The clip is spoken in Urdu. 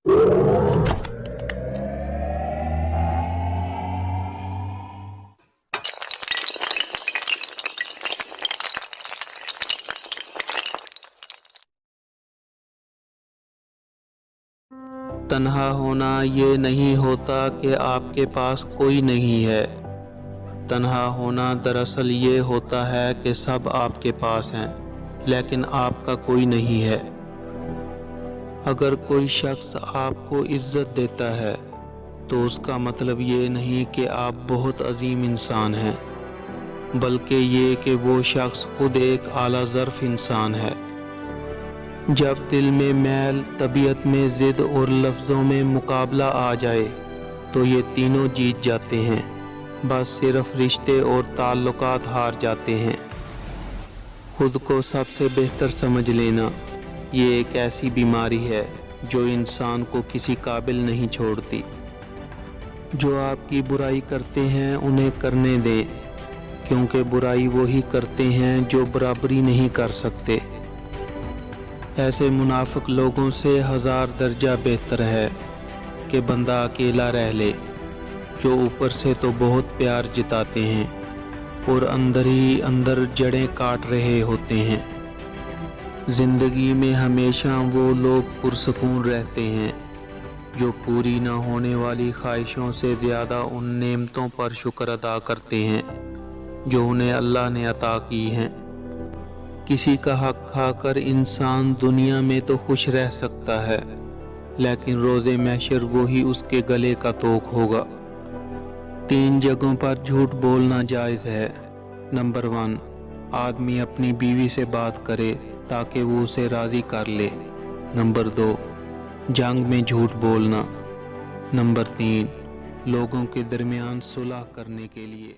تنہا ہونا یہ نہیں ہوتا کہ آپ کے پاس کوئی نہیں ہے۔ تنہا ہونا دراصل یہ ہوتا ہے کہ سب آپ کے پاس ہیں لیکن آپ کا کوئی نہیں ہے۔ اگر کوئی شخص آپ کو عزت دیتا ہے تو اس کا مطلب یہ نہیں کہ آپ بہت عظیم انسان ہیں، بلکہ یہ کہ وہ شخص خود ایک اعلیٰ ظرف انسان ہے۔ جب دل میں میل، طبیعت میں ضد اور لفظوں میں مقابلہ آ جائے تو یہ تینوں جیت جاتے ہیں، بس صرف رشتے اور تعلقات ہار جاتے ہیں۔ خود کو سب سے بہتر سمجھ لینا یہ ایک ایسی بیماری ہے جو انسان کو کسی قابل نہیں چھوڑتی۔ جو آپ کی برائی کرتے ہیں انہیں کرنے دیں، کیونکہ برائی وہی کرتے ہیں جو برابری نہیں کر سکتے۔ ایسے منافق لوگوں سے 1000 درجہ بہتر ہے کہ بندہ اکیلا رہ لے، جو اوپر سے تو بہت پیار جتاتے ہیں اور اندر ہی اندر جڑیں کاٹ رہے ہوتے ہیں۔ زندگی میں ہمیشہ وہ لوگ پرسکون رہتے ہیں جو پوری نہ ہونے والی خواہشوں سے زیادہ ان نعمتوں پر شکر ادا کرتے ہیں جو انہیں اللہ نے عطا کی ہیں۔ کسی کا حق کھا کر انسان دنیا میں تو خوش رہ سکتا ہے، لیکن روز محشر وہی اس کے گلے کا توق ہوگا۔ 3 جگہوں پر جھوٹ بولنا جائز ہے۔ نمبر 1، آدمی اپنی بیوی سے بات کرے تاکہ وہ اسے راضی کر لے۔ نمبر 2، جنگ میں جھوٹ بولنا۔ نمبر 3، لوگوں کے درمیان صلح کرنے کے لیے۔